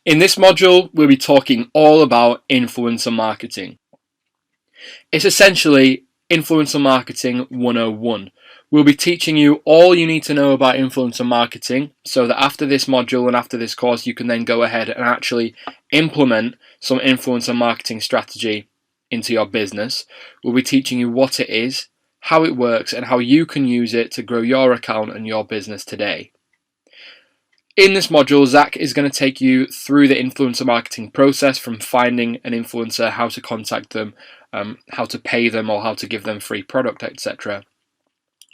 In this module, we'll be talking all about influencer marketing. It's essentially Influencer Marketing 101. We'll be teaching you all you need to know about influencer marketing so that after this module and after this course you can then go ahead and actually implement some influencer marketing strategy into your business. We'll be teaching you what it is, how it works, and how you can use it to grow your account and your business today. In this module, Zach is going to take you through the influencer marketing process, from finding an influencer, how to contact them, how to pay them or how to give them free product, etc.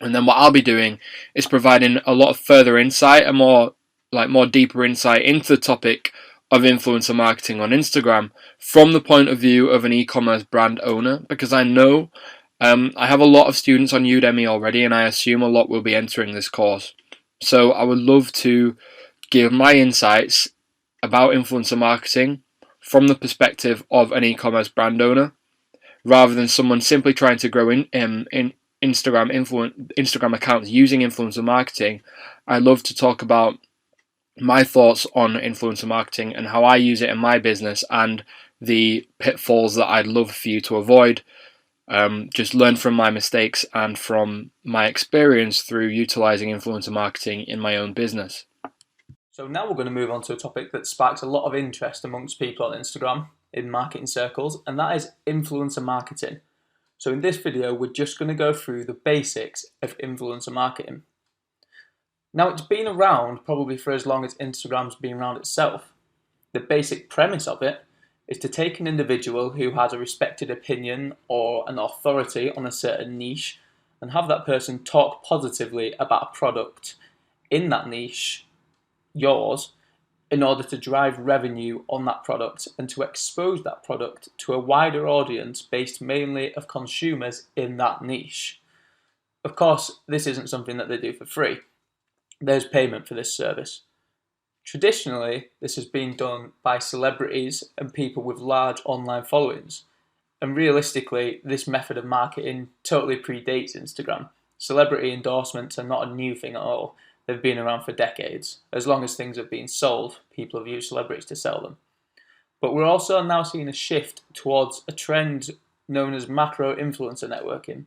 And then what I'll be doing is providing a lot of further insight and more deeper insight into the topic of influencer marketing on Instagram from the point of view of an e-commerce brand owner, because I know I have a lot of students on Udemy already, and I assume a lot will be entering this course. So I would love to give my insights about influencer marketing from the perspective of an e-commerce brand owner, rather than someone simply trying to grow Instagram accounts using influencer marketing. I love to talk about my thoughts on influencer marketing and how I use it in my business and the pitfalls that I'd love for you to avoid. Just learn from my mistakes and from my experience through utilizing influencer marketing in my own business. So now we're going to move on to a topic that sparks a lot of interest amongst people on Instagram in marketing circles, and that is influencer marketing. So in this video, we're just going to go through the basics of influencer marketing. Now, it's been around probably for as long as Instagram's been around itself. The basic premise of it is to take an individual who has a respected opinion or an authority on a certain niche and have that person talk positively about a product in that niche, yours, in order to drive revenue on that product and to expose that product to a wider audience based mainly of consumers in that niche. Of course, this isn't something that they do for free. There's payment for this service. Traditionally, this has been done by celebrities and people with large online followings. And realistically, this method of marketing totally predates Instagram. Celebrity endorsements are not a new thing at all. They've been around for decades. As long as things have been sold, people have used celebrities to sell them. But we're also now seeing a shift towards a trend known as macro influencer networking.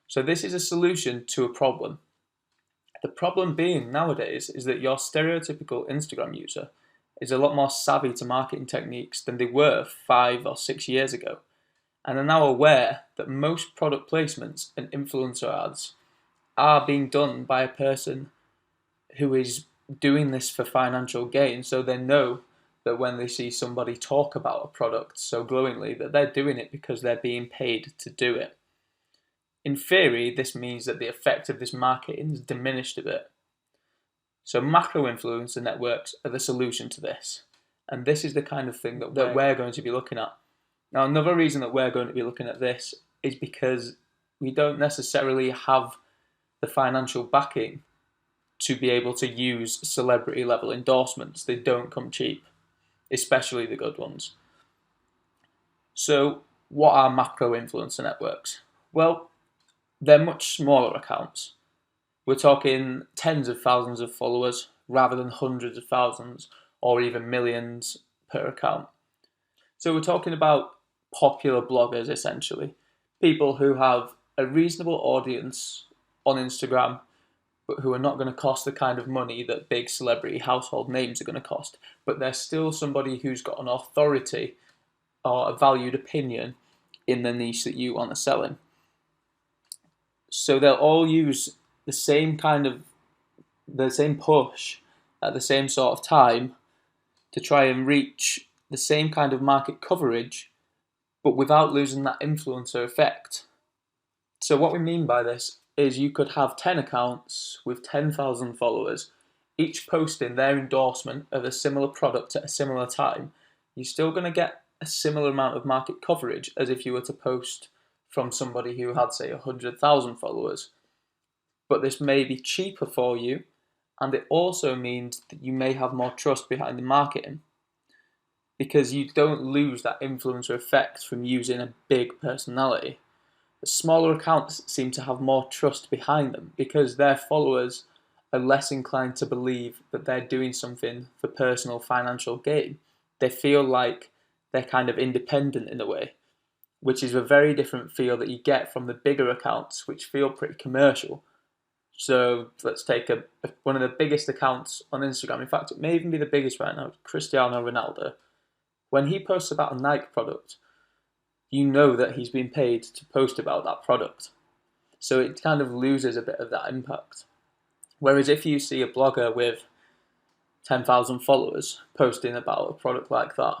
So this is a solution to a problem. The problem being nowadays is that your stereotypical Instagram user is a lot more savvy to marketing techniques than they were 5 or 6 years ago, and are now aware that most product placements and influencer ads are being done by a person who is doing this for financial gain. So they know that when they see somebody talk about a product so glowingly, that they're doing it because they're being paid to do it. In theory, this means that the effect of this marketing is diminished a bit. So macro influencer networks are the solution to this. And this is the kind of thing that we're going to be looking at. Now, another reason that we're going to be looking at this is because we don't necessarily have the financial backing to be able to use celebrity level endorsements. They don't come cheap, especially the good ones. So what are macro influencer networks? Well, they're much smaller accounts. We're talking tens of thousands of followers rather than hundreds of thousands or even millions per account. So we're talking about popular bloggers, essentially. People who have a reasonable audience on Instagram, but who are not going to cost the kind of money that big celebrity household names are going to cost. But they're still somebody who's got an authority or a valued opinion in the niche that you want to sell in. So they'll all use the same push at the same sort of time to try and reach the same kind of market coverage, but without losing that influencer effect. So what we mean by this is you could have 10 accounts with 10,000 followers, each posting their endorsement of a similar product at a similar time. You're still going to get a similar amount of market coverage as if you were to post from somebody who had, say, 100,000 followers. But this may be cheaper for you, and it also means that you may have more trust behind the marketing, because you don't lose that influencer effect from using a big personality. The smaller accounts seem to have more trust behind them because their followers are less inclined to believe that they're doing something for personal financial gain. They feel like they're kind of independent in a way, which is a very different feel that you get from the bigger accounts, which feel pretty commercial. So let's take one of the biggest accounts on Instagram. In fact, it may even be the biggest right now, Cristiano Ronaldo. When he posts about a Nike product, you know that he's been paid to post about that product. So it kind of loses a bit of that impact. Whereas if you see a blogger with 10,000 followers posting about a product like that,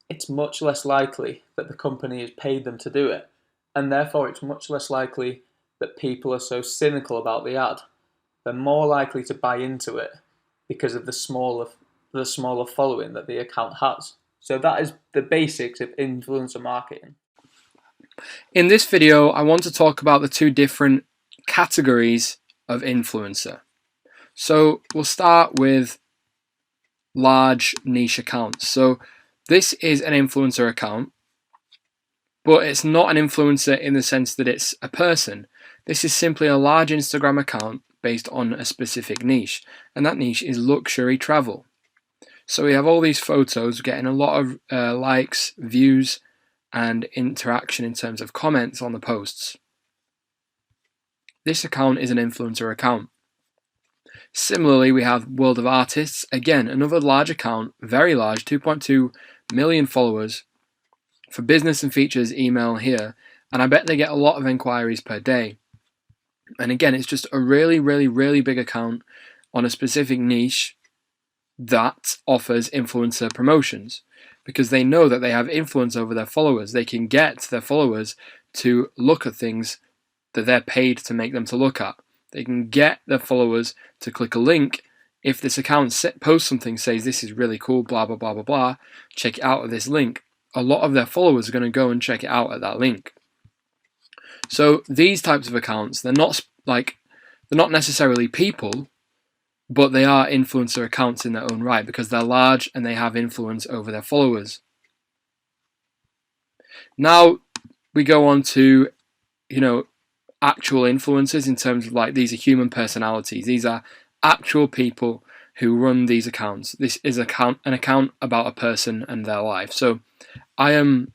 it's much less likely that the company has paid them to do it. And therefore, it's much less likely that people are so cynical about the ad. They're more likely to buy into it because of the smaller following that the account has. So that is the basics of influencer marketing. In this video, I want to talk about the two different categories of influencer. So we'll start with large niche accounts. So this is an influencer account, but it's not an influencer in the sense that it's a person. This is simply a large Instagram account based on a specific niche, and that niche is luxury travel. So we have all these photos getting a lot of likes, views, and interaction in terms of comments on the posts. This account is an influencer account. Similarly, we have World of Artists, again another large account, very large, 2.2 million followers. For business and features, email here, and I bet they get a lot of inquiries per day. And again, it's just a really, really, really big account on a specific niche that offers influencer promotions, because they know that they have influence over their followers. They can get their followers to look at things that they're paid to make them to look at. They can get their followers to click a link. If this account posts something, says this is really cool, blah, blah, blah, blah, blah, check it out at this link, a lot of their followers are going to go and check it out at that link. So these types of accounts, they're not necessarily people, but they are influencer accounts in their own right because they're large and they have influence over their followers. Now we go on to, actual influencers in terms of like these are human personalities. These are actual people who run these accounts. This is an account about a person and their life. So I am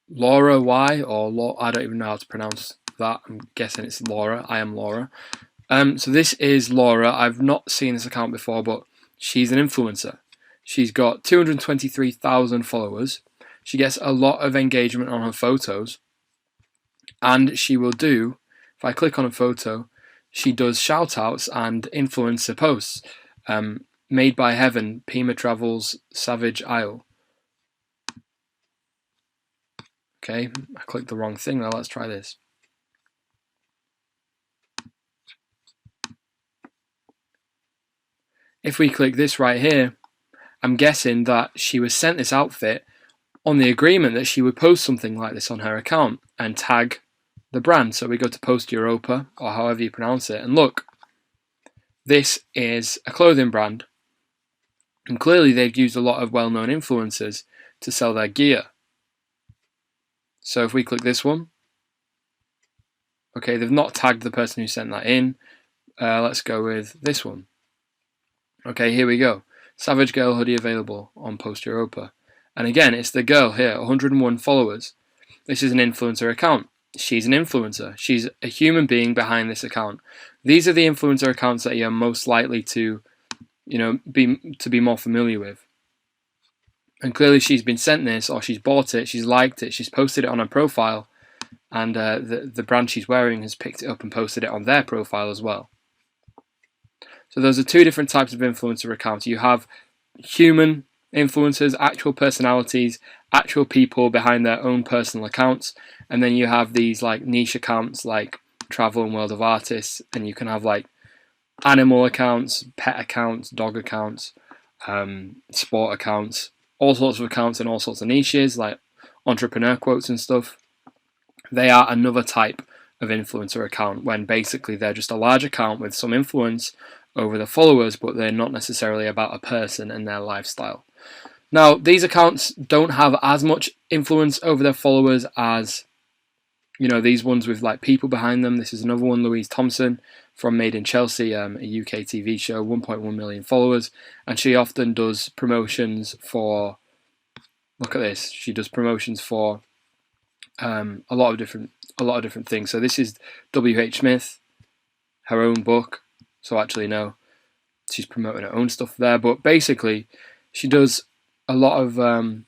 Laura Y, or I don't even know how to pronounce that. I'm guessing it's Laura. I am Laura. So this is Laura. I've not seen this account before, but she's an influencer. She's got 223,000 followers. She gets a lot of engagement on her photos. And she will do, if I click on a photo, she does shout outs and influencer posts. Made by Heaven, Pima Travels, Savage Isle. Okay, I clicked the wrong thing. Now let's try this. If we click this right here, I'm guessing that she was sent this outfit on the agreement that she would post something like this on her account and tag the brand. So we go to Post Europa, or however you pronounce it, and look, this is a clothing brand, and clearly they've used a lot of well-known influencers to sell their gear. So if we click this one, okay, they've not tagged the person who sent that in. Let's go with this one. Okay, here we go. Savage Girl hoodie available on Post Europa. And again, it's the girl here, 101 followers. This is an influencer account. She's an influencer. She's a human being behind this account. These are the influencer accounts that you're most likely to, be more familiar with. And clearly she's been sent this, or she's bought it, she's liked it, she's posted it on her profile, and the brand she's wearing has picked it up and posted it on their profile as well. So those are two different types of influencer accounts. You have human influencers, actual personalities, actual people behind their own personal accounts, and then you have these like niche accounts like Travel and World of Artists, and you can have like animal accounts, pet accounts, dog accounts, sport accounts, all sorts of accounts in all sorts of niches like entrepreneur quotes and stuff. They are another type of influencer account when basically they're just a large account with some influence over the followers, but they're not necessarily about a person and their lifestyle. Now, these accounts don't have as much influence over their followers as You know, these ones with like people behind them. This is another one, Louise Thompson from Made in Chelsea, a UK TV show, 1.1 million followers, and she often does promotions for. Look at this. She does promotions for a lot of different things. So this is W.H. Smith, her own book. So actually, no, she's promoting her own stuff there. But basically, she does a lot of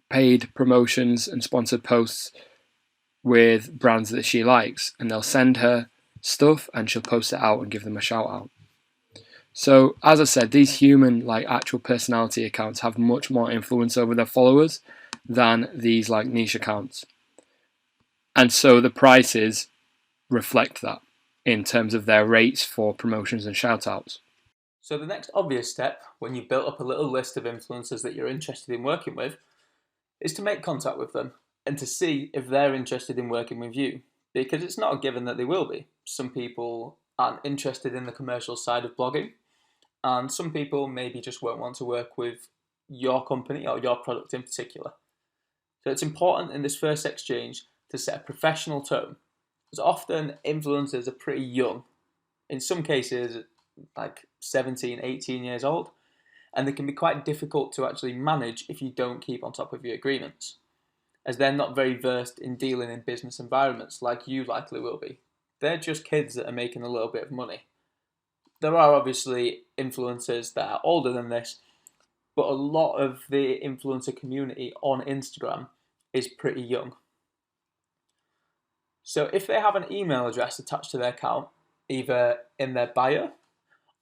paid promotions and sponsored posts with brands that she likes, and they'll send her stuff and she'll post it out and give them a shout out. So as I said, these human, like actual personality accounts have much more influence over their followers than these like niche accounts. And so the prices reflect that in terms of their rates for promotions and shout outs. So the next obvious step, when you've built up a little list of influencers that you're interested in working with, is to make contact with them and to see if they're interested in working with you. Because it's not a given that they will be. Some people aren't interested in the commercial side of blogging, and some people maybe just won't want to work with your company or your product in particular. So it's important in this first exchange to set a professional tone, because often influencers are pretty young, in some cases like 17, 18 years old, and they can be quite difficult to actually manage if you don't keep on top of your agreements, as they're not very versed in dealing in business environments like you likely will be. They're just kids that are making a little bit of money. There are obviously influencers that are older than this, but a lot of the influencer community on Instagram is pretty young. So if they have an email address attached to their account, either in their bio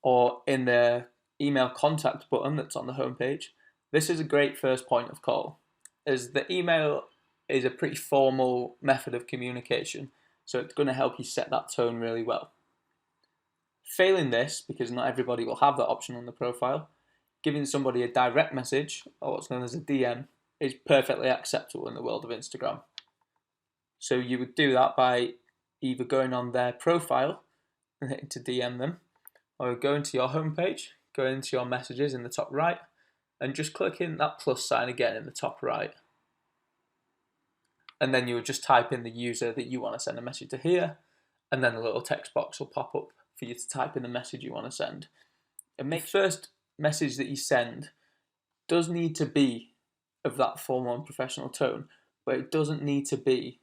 or in their email contact button that's on the homepage, this is a great first point of call, as the email is a pretty formal method of communication, so it's going to help you set that tone really well. Failing this, because not everybody will have that option on the profile, giving somebody a direct message, or what's known as a DM, is perfectly acceptable in the world of Instagram. So you would do that by either going on their profile and hitting to DM them, or going to your homepage, going into your messages in the top right, and just clicking that plus sign again in the top right. And then you would just type in the user that you want to send a message to here, and then a little text box will pop up for you to type in the message you want to send. And make first message that you send does need to be of that formal and professional tone, but it doesn't need to be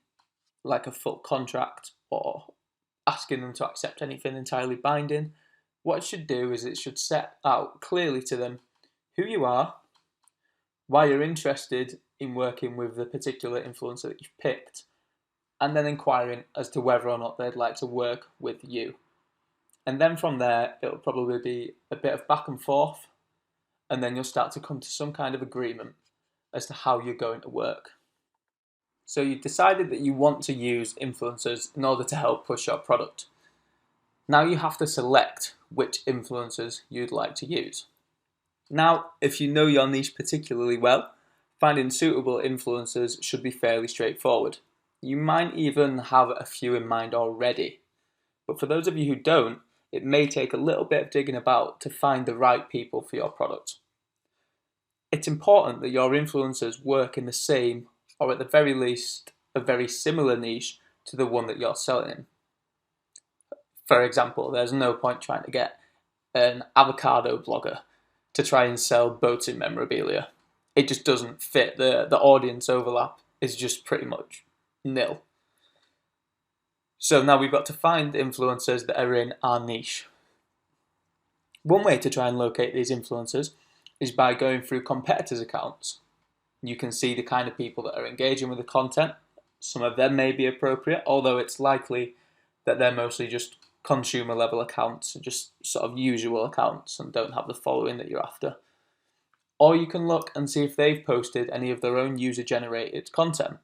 like a full contract or asking them to accept anything entirely binding. What it should do is it should set out clearly to them who you are, why you're interested in working with the particular influencer that you've picked, and then inquiring as to whether or not they'd like to work with you. And then from there, it'll probably be a bit of back and forth, and then you'll start to come to some kind of agreement as to how you're going to work. So you've decided that you want to use influencers in order to help push your product. Now you have to select which influencers you'd like to use. Now, if you know your niche particularly well, finding suitable influencers should be fairly straightforward. You might even have a few in mind already. But for those of you who don't, it may take a little bit of digging about to find the right people for your product. It's important that your influencers work in the same, or at the very least, a very similar niche to the one that you're selling in. For example, there's no point trying to get an avocado blogger to try and sell boating memorabilia. It just doesn't fit. The audience overlap is just pretty much nil. So now we've got to find influencers that are in our niche. One way to try and locate these influencers is by going through competitors' accounts. You can see the kind of people that are engaging with the content. Some of them may be appropriate, although it's likely that they're mostly just consumer level accounts, just sort of usual accounts and don't have the following that you're after. Or you can look and see if they've posted any of their own user generated content.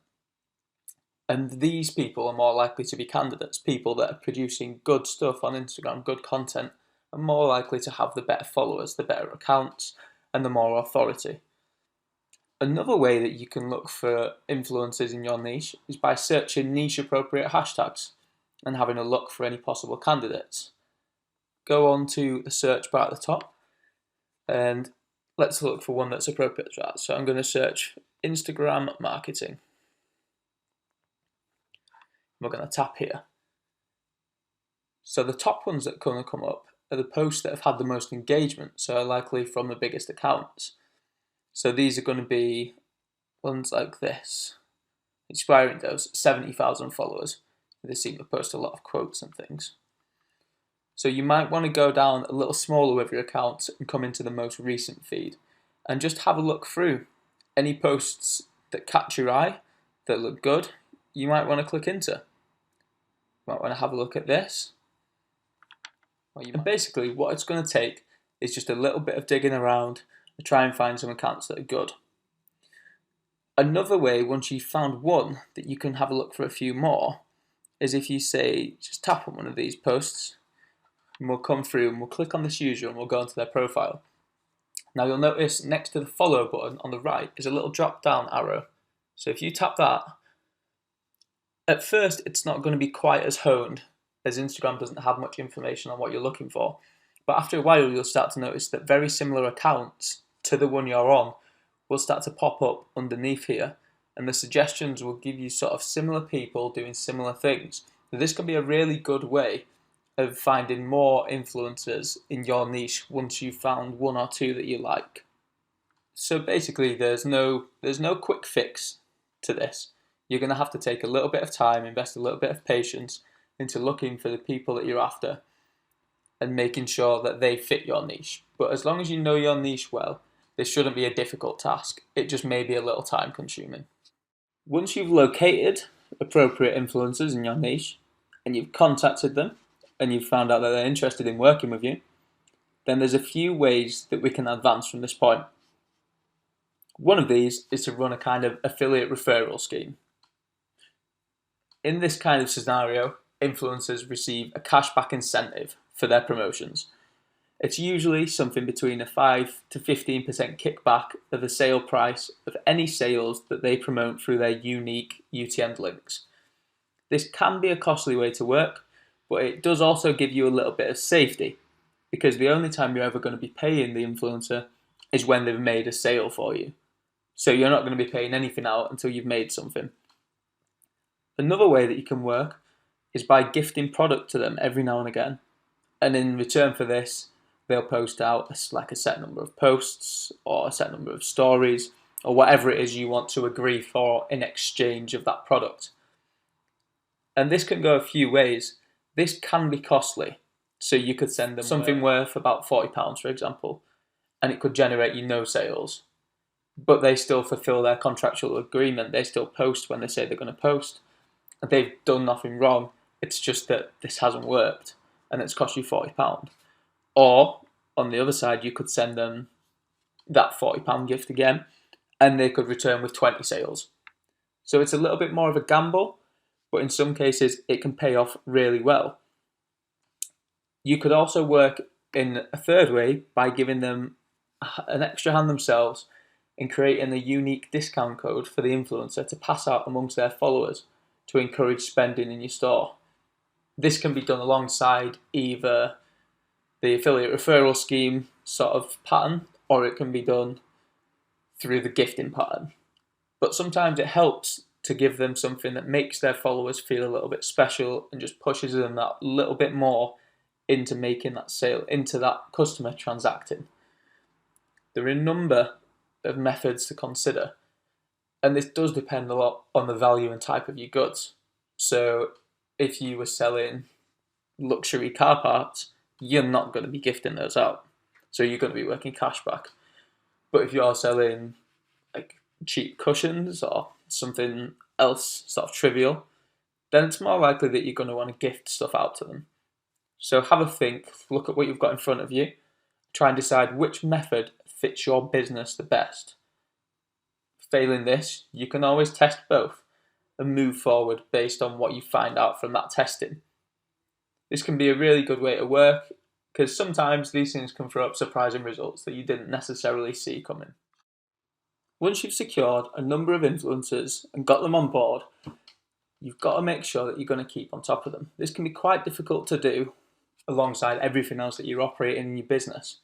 And these people are more likely to be candidates. People that are producing good stuff on Instagram, good content, are more likely to have the better followers, the better accounts, and the more authority. Another way that you can look for influencers in your niche is by searching niche appropriate hashtags and having a look for any possible candidates. Go on to the search bar at the top and let's look for one that's appropriate to that. So I'm going to search Instagram marketing. We're going to tap here. So the top ones that are going to come up are the posts that have had the most engagement, so are likely from the biggest accounts. So these are going to be ones like this. Expiring those 70,000 followers. They seem to post a lot of quotes and things. So you might want to go down a little smaller with your account and come into the most recent feed and just have a look through. Any posts that catch your eye, that look good, you might want to click into. You might want to have a look at this. And basically what it's going to take is just a little bit of digging around to try and find some accounts that are good. Another way, once you've found one, that you can have a look for a few more, is if you say, just tap on one of these posts, and we'll come through and we'll click on this user and we'll go into their profile. Now you'll notice next to the follow button on the right is a little drop down arrow. So if you tap that, at first it's not going to be quite as honed, as Instagram doesn't have much information on what you're looking for. But after a while you'll start to notice that very similar accounts to the one you're on will start to pop up underneath here, and the suggestions will give you sort of similar people doing similar things. So this can be a really good way of finding more influencers in your niche once you've found one or two that you like. So basically there's no quick fix to this. You're going to have to take a little bit of time, invest a little bit of patience into looking for the people that you're after and making sure that they fit your niche. But as long as you know your niche well, this shouldn't be a difficult task. It just may be a little time consuming. Once you've located appropriate influencers in your niche and you've contacted them and you've found out that they're interested in working with you, then there's a few ways that we can advance from this point. One of these is to run a kind of affiliate referral scheme. In this kind of scenario, influencers receive a cashback incentive for their promotions. It's usually something between a 5 to 15% kickback of the sale price of any sales that they promote through their unique UTM links. This can be a costly way to work, but it does also give you a little bit of safety, because the only time you're ever going to be paying the influencer is when they've made a sale for you. So you're not going to be paying anything out until you've made something. Another way that you can work is by gifting product to them every now and again, and in return for this, they'll post out like a set number of posts or a set number of stories or whatever it is you want to agree for in exchange of that product. And this can go a few ways. This can be costly. So you could send them something worth about £40, for example, and it could generate you no sales. But they still fulfill their contractual agreement. They still post when they say they're going to post. And they've done nothing wrong. It's just that this hasn't worked and it's cost you £40. Or, on the other side, you could send them that £40 gift again, and they could return with 20 sales. So it's a little bit more of a gamble, but in some cases it can pay off really well. You could also work in a third way by giving them an extra hand themselves in creating a unique discount code for the influencer to pass out amongst their followers to encourage spending in your store. This can be done alongside either the affiliate referral scheme sort of pattern, or it can be done through the gifting pattern. But sometimes it helps to give them something that makes their followers feel a little bit special and just pushes them that little bit more into making that sale, into that customer transacting. There are a number of methods to consider, and this does depend a lot on the value and type of your goods. So if you were selling luxury car parts, you're not going to be gifting those out. So you're going to be working cashback. But if you're selling like cheap cushions or something else sort of trivial, then it's more likely that you're going to want to gift stuff out to them. So have a think, look at what you've got in front of you, try and decide which method fits your business the best. Failing this, you can always test both and move forward based on what you find out from that testing. This can be a really good way to work, because sometimes these things can throw up surprising results that you didn't necessarily see coming. Once you've secured a number of influencers and got them on board, you've got to make sure that you're going to keep on top of them. This can be quite difficult to do alongside everything else that you're operating in your business,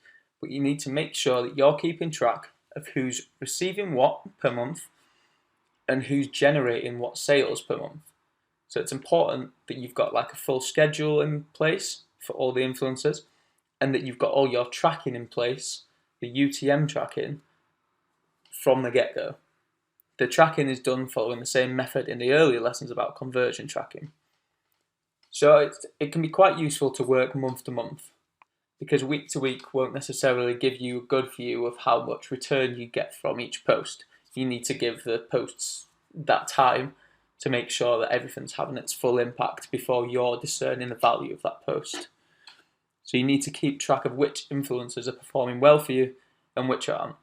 but you need to make sure that you're keeping track of who's receiving what per month and who's generating what sales per month. So it's important that you've got like a full schedule in place for all the influencers, and that you've got all your tracking in place, the UTM tracking, from the get-go. The tracking is done following the same method in the earlier lessons about conversion tracking. So it can be quite useful to work month to month, because week to week won't necessarily give you a good view of how much return you get from each post. You need to give the posts that time to make sure that everything's having its full impact before you're discerning the value of that post. So you need to keep track of which influencers are performing well for you and which aren't.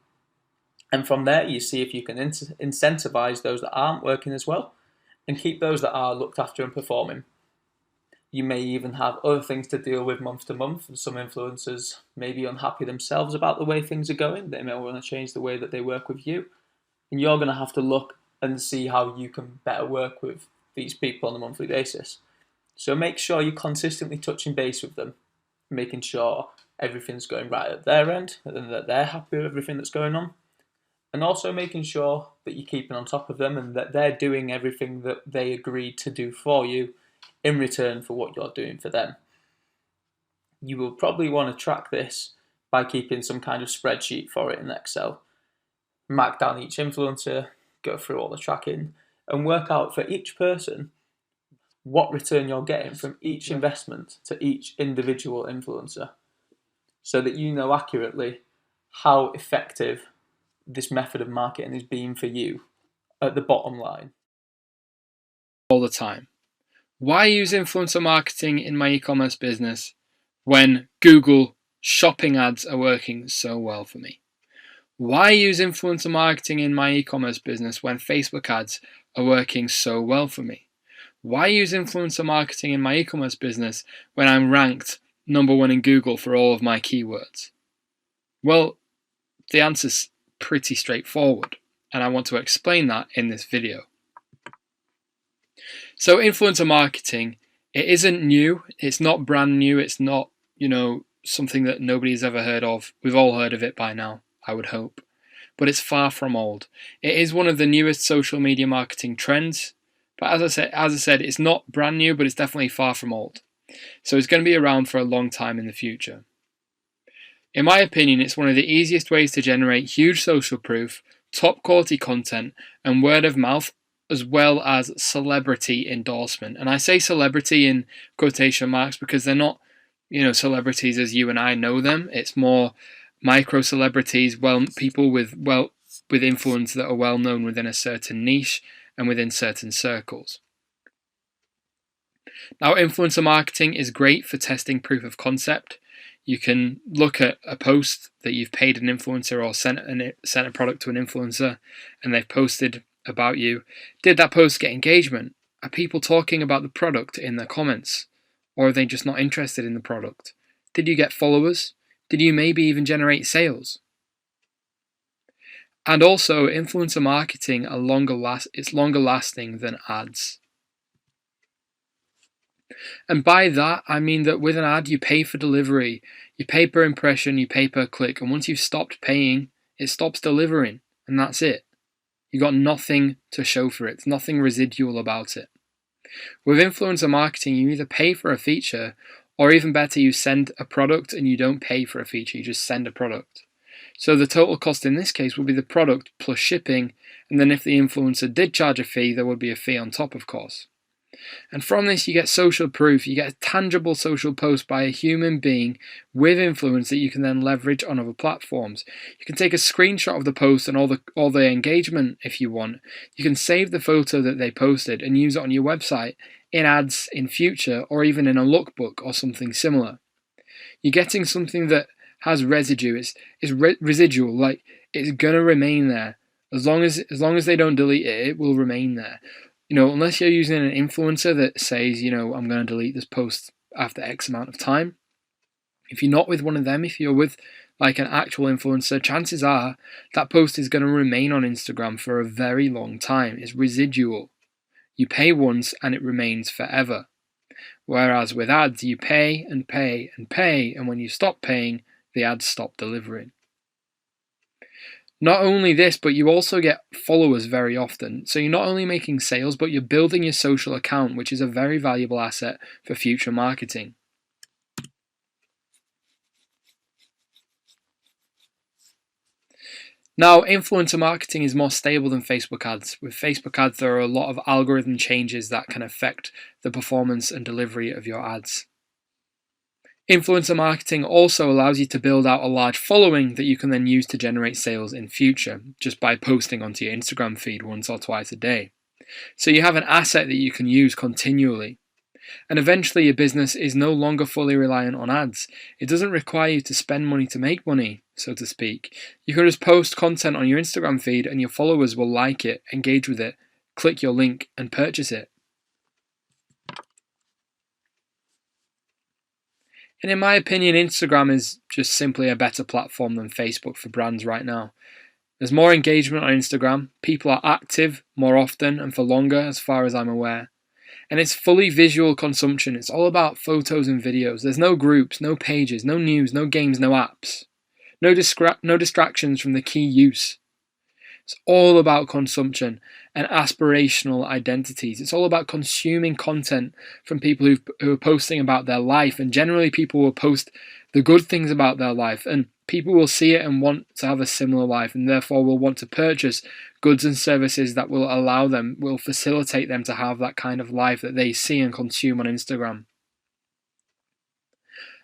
And from there, you see if you can incentivize those that aren't working as well and keep those that are looked after and performing. You may even have other things to deal with month to month, and some influencers may be unhappy themselves about the way things are going. They may want to change the way that they work with you, and you're going to have to look and see how you can better work with these people on a monthly basis. So make sure you're consistently touching base with them, making sure everything's going right at their end and that they're happy with everything that's going on. And also making sure that you're keeping on top of them and that they're doing everything that they agreed to do for you in return for what you're doing for them. You will probably want to track this by keeping some kind of spreadsheet for it in Excel. Mark down each influencer, go through all the tracking, and work out for each person what return you're getting from each investment to each individual influencer, so that you know accurately how effective this method of marketing has been for you at the bottom line. All the time. Why use influencer marketing in my e-commerce business when Google shopping ads are working so well for me? Why use influencer marketing in my e-commerce business when Facebook ads are working so well for me? Why use influencer marketing in my e-commerce business when I'm ranked #1 in Google for all of my keywords? Well, the answer's pretty straightforward, and I want to explain that in this video. So influencer marketing, it isn't new, it's not brand new, it's not, something that nobody's ever heard of. We've all heard of it by now, I would hope. But it's far from old. It is one of the newest social media marketing trends. But as I said, it's not brand new, but it's definitely far from old. So it's going to be around for a long time in the future. In my opinion, it's one of the easiest ways to generate huge social proof, top quality content, and word of mouth, as well as celebrity endorsement. And I say celebrity in quotation marks because they're not, celebrities as you and I know them. It's more micro celebrities, people with influence that are well known within a certain niche and within certain circles. Now, influencer marketing is great for testing proof of concept. You can look at a post that you've paid an influencer or sent a product to an influencer and they've posted about you. Did that post get engagement? Are people talking about the product in their comments? Or are they just not interested in the product? Did you get followers? Did you maybe even generate sales? And also, influencer marketing it's longer lasting than ads. And by that, I mean that with an ad, you pay for delivery, you pay per impression, you pay per click, and once you've stopped paying, it stops delivering, and that's it. You got nothing to show for it. There's nothing residual about it. With influencer marketing, you either pay for a feature, or even better, you send a product and you don't pay for a feature, you just send a product. So the total cost in this case would be the product plus shipping, and then if the influencer did charge a fee, there would be a fee on top, of course. And from this, you get social proof. You get a tangible social post by a human being with influence that you can then leverage on other platforms. You can take a screenshot of the post and all the engagement if you want. You can save the photo that they posted and use it on your website, in ads in future, or even in a lookbook or something similar. You're getting something that has residue. It's residual. Like, it's gonna remain there as long as they don't delete it. It will remain there. Unless you're using an influencer that says, I'm going to delete this post after X amount of time. If you're not with one of them, if you're with like an actual influencer, chances are that post is going to remain on Instagram for a very long time. It's residual. You pay once and it remains forever. Whereas with ads, you pay and pay and pay, and when you stop paying, the ads stop delivering. Not only this, but you also get followers very often. So you're not only making sales, but you're building your social account, which is a very valuable asset for future marketing. Now, influencer marketing is more stable than Facebook ads. With Facebook ads, there are a lot of algorithm changes that can affect the performance and delivery of your ads. Influencer marketing also allows you to build out a large following that you can then use to generate sales in future, just by posting onto your Instagram feed once or twice a day. So you have an asset that you can use continually. And eventually your business is no longer fully reliant on ads. It doesn't require you to spend money to make money, so to speak. You can just post content on your Instagram feed and your followers will like it, engage with it, click your link and purchase it. And in my opinion, Instagram is just simply a better platform than Facebook for brands right now. There's more engagement on Instagram, people are active more often and for longer as far as I'm aware. And it's fully visual consumption. It's all about photos and videos. There's no groups, no pages, no news, no games, no apps. No distractions from the key use. It's all about consumption and aspirational identities. It's all about consuming content from people who are posting about their life. And generally people will post the good things about their life. And people will see it and want to have a similar life. And therefore will want to purchase goods and services that will facilitate them to have that kind of life that they see and consume on Instagram.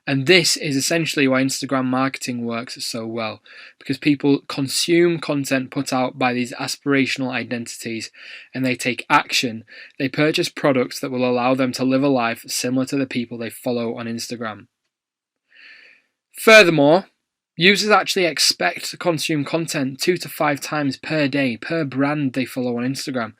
And this is essentially why Instagram marketing works so well, because people consume content put out by these aspirational identities and they take action. They purchase products that will allow them to live a life similar to the people they follow on Instagram. Furthermore, users actually expect to consume content 2 to 5 times per day per brand they follow on Instagram.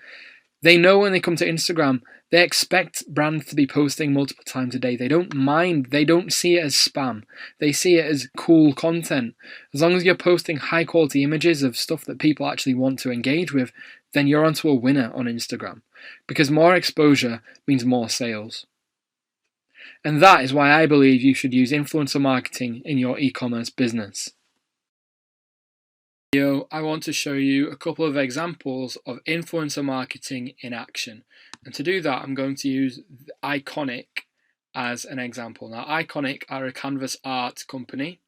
They know when they come to Instagram, they expect brands to be posting multiple times a day. They don't mind. They don't see it as spam. They see it as cool content. As long as you're posting high quality images of stuff that people actually want to engage with, then you're onto a winner on Instagram. Because more exposure means more sales. And that is why I believe you should use influencer marketing in your e-commerce business. I want to show you a couple of examples of influencer marketing in action. And to do that, I'm going to use Iconic as an example. Now, Iconic are a canvas art company,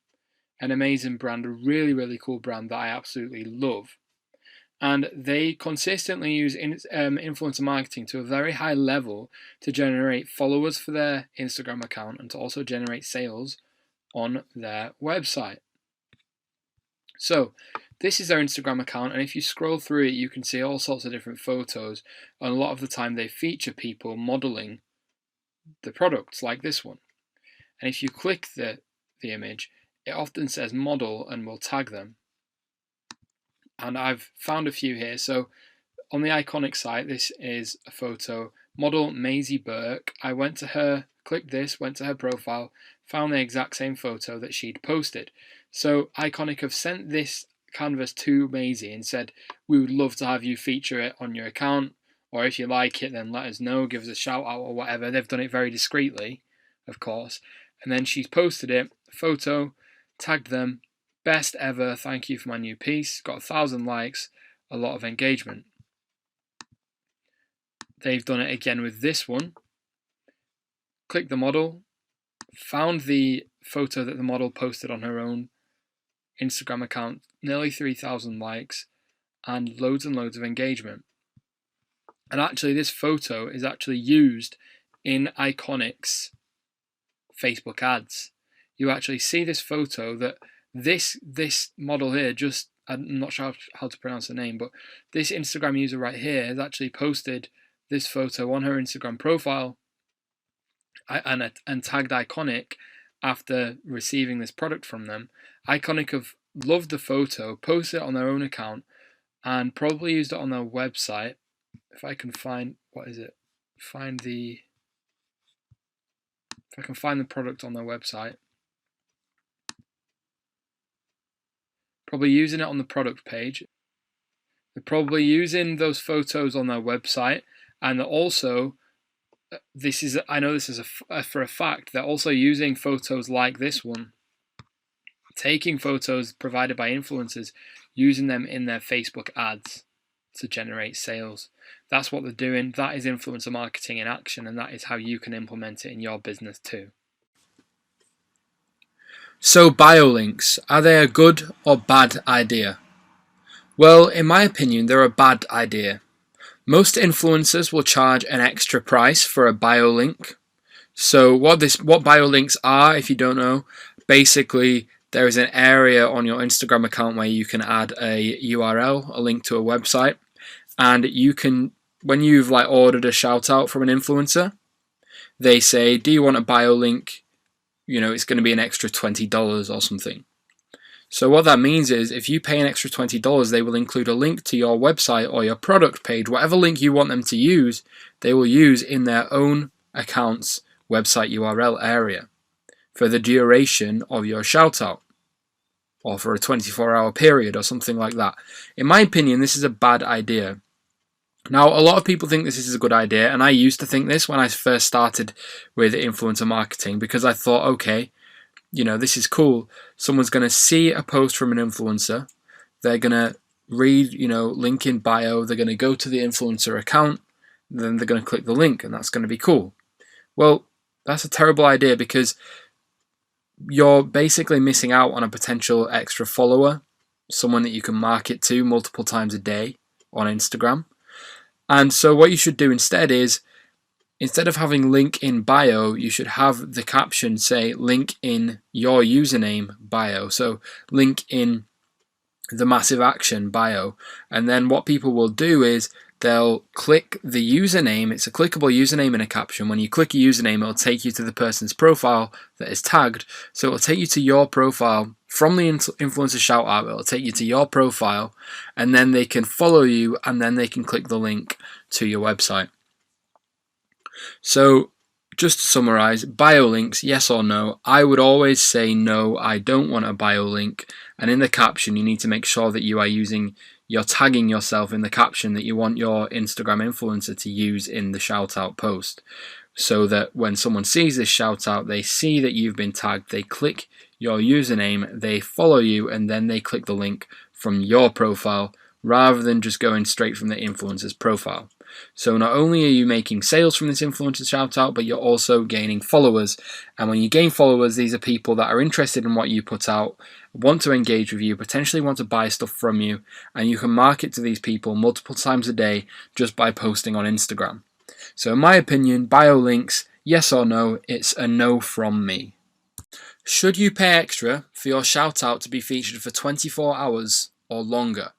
an amazing brand, a really, really cool brand that I absolutely love. And they consistently use influencer marketing to a very high level to generate followers for their Instagram account and to also generate sales on their website. So this is their Instagram account, and if you scroll through it, you can see all sorts of different photos, and a lot of the time they feature people modeling the products, like this one. And if you click the image, it often says model and will tag them. And I've found a few here. So on the Iconic site, this is a photo, model Maisie Burke. I went to her, clicked this, went to her profile, found the exact same photo that she'd posted. So Iconic have sent this canvas to Maisie and said, we would love to have you feature it on your account, or if you like it, then let us know, give us a shout out or whatever. They've done it very discreetly, of course. And then she's posted it, photo, tagged them, best ever, thank you for my new piece, got 1,000 likes, a lot of engagement. They've done it again with this one. Click the model, found the photo that the model posted on her own Instagram account, nearly 3,000 likes and loads of engagement. And actually this photo is actually used in Iconic's Facebook ads. You actually see this photo that this model here, just, I'm not sure how to pronounce the name, but this Instagram user right here has actually posted this photo on her Instagram profile and tagged Iconic after receiving this product from them. Iconic have loved the photo, posted it on their own account, and probably used it on their website. If I can find, if I can find the product on their website, probably using it on the product page. They're probably using those photos on their website, and they're also, I know this is for a fact, they're also using photos like this one, taking photos provided by influencers, using them in their Facebook ads to generate sales. That's what they're doing. That is influencer marketing in action, and that is how you can implement it in your business too. So bio links, are they a good or bad idea? Well, in my opinion, they're a bad idea. Most influencers will charge an extra price for a bio link. So what bio links are, if you don't know, basically there is an area on your Instagram account where you can add a URL, a link to a website, and you can, when you've like ordered a shout out from an influencer, they say, do you want a bio link? You know, it's going to be an extra $20 or something. So what that means is if you pay an extra $20, they will include a link to your website or your product page, whatever link you want them to use, they will use in their own account's website URL area for the duration of your shout out, or for a 24-hour period or something like that. In my opinion, this is a bad idea. Now, a lot of people think this is a good idea, and I used to think this when I first started with influencer marketing, because I thought, okay, you know, this is cool. Someone's going to see a post from an influencer, they're going to read, you know, link in bio, they're going to go to the influencer account, then they're going to click the link, and that's going to be cool. Well, that's a terrible idea, because you're basically missing out on a potential extra follower, someone that you can market to multiple times a day on Instagram. And so what you should do instead is, instead of having link in bio, you should have the caption say link in your username bio. So link in the massive action bio. And then what people will do is they'll click the username. It's a clickable username in a caption. When you click a username, it'll take you to the person's profile that is tagged. So it'll take you to your profile from the influencer shout out. It'll take you to your profile, and then they can follow you, and then they can click the link to your website. So just to summarize, bio links, yes or no? I would always say no, I don't want a bio link. And in the caption, you need to make sure that you're tagging yourself in the caption that you want your Instagram influencer to use in the shout out post, so that when someone sees this shout out, they see that you've been tagged, they click your username, they follow you, and then they click the link from your profile rather than just going straight from the influencer's profile. So not only are you making sales from this influencer shout out, but you're also gaining followers. And when you gain followers, these are people that are interested in what you put out, want to engage with you, potentially want to buy stuff from you, and you can market to these people multiple times a day just by posting on Instagram. So in my opinion, bio links, yes or no? It's a no from me. Should you pay extra for your shout out to be featured for 24 hours or longer?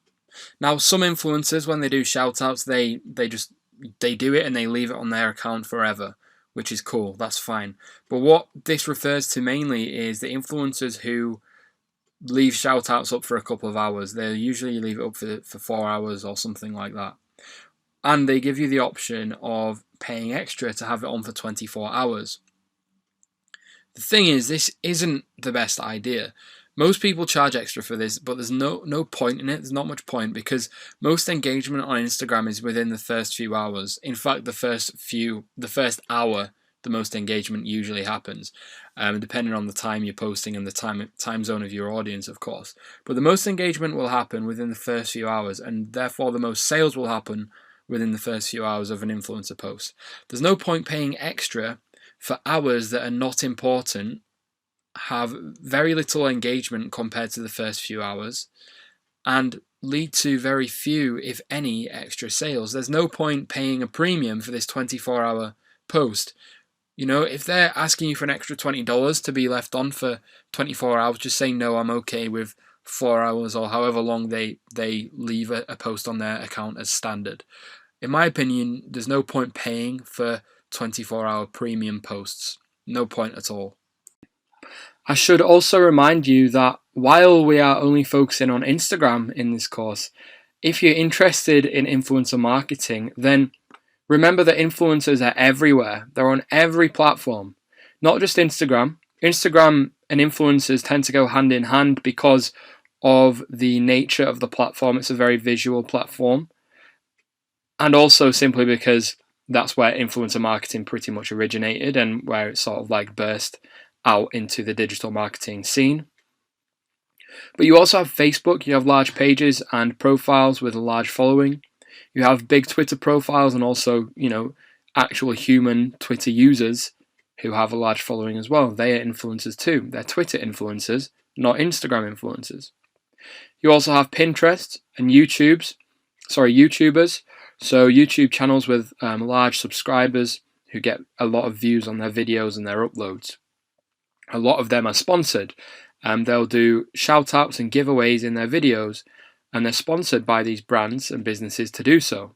Now, some influencers, when they do shout outs, they do it and they leave it on their account forever, which is cool, that's fine. But what this refers to mainly is the influencers who leave shout outs up for a couple of hours. They usually leave it up for 4 hours or something like that. And they give you the option of paying extra to have it on for 24 hours. The thing is, this isn't the best idea. Most people charge extra for this, but there's no point in it. There's not much point, because most engagement on Instagram is within the first few hours. In fact, the first hour, the most engagement usually happens, depending on the time you're posting and the time zone of your audience, of course. But the most engagement will happen within the first few hours, and therefore the most sales will happen within the first few hours of an influencer post. There's no point paying extra for hours that are not important, have very little engagement compared to the first few hours, and lead to very few, if any, extra sales. There's no point paying a premium for this 24-hour post. You know, if they're asking you for an extra $20 to be left on for 24 hours, just say, no, I'm okay with 4 hours, or however long they leave a post on their account as standard. In my opinion, there's no point paying for 24-hour premium posts. No point at all. I should also remind you that while we are only focusing on Instagram in this course, if you're interested in influencer marketing, then remember that influencers are everywhere. They're on every platform, not just Instagram. Instagram and influencers tend to go hand in hand because of the nature of the platform. It's a very visual platform. And also simply because that's where influencer marketing pretty much originated, and where it sort of like burst out into the digital marketing scene. But you also have Facebook, you have large pages and profiles with a large following. You have big Twitter profiles and also, actual human Twitter users who have a large following as well. They are influencers too. They're Twitter influencers, not Instagram influencers. You also have Pinterest and YouTubers. So YouTube channels with large subscribers who get a lot of views on their videos and their uploads. A lot of them are sponsored. They'll do shout outs and giveaways in their videos, and they're sponsored by these brands and businesses to do so.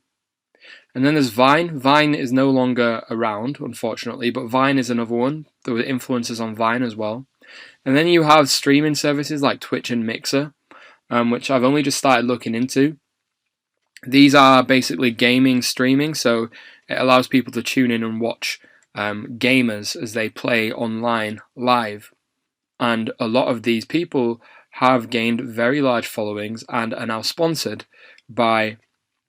And then there's Vine. Vine is no longer around, unfortunately, but Vine is another one. There were influencers on Vine as well. And then you have streaming services like Twitch and Mixer, which I've only just started looking into. These are basically gaming streaming, so it allows people to tune in and watch gamers as they play online live. And a lot of these people have gained very large followings and are now sponsored by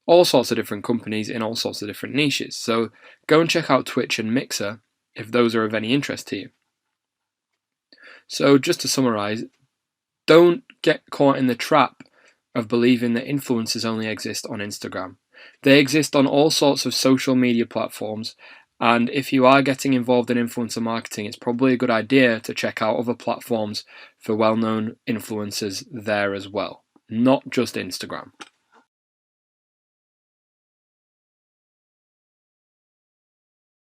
all sorts of different companies in all sorts of different niches. So go and check out Twitch and Mixer if those are of any interest to you. So just to summarize, don't get caught in the trap of believing that influencers only exist on Instagram. They exist on all sorts of social media platforms, and if you are getting involved in influencer marketing, it's probably a good idea to check out other platforms for well-known influencers there as well, not just Instagram.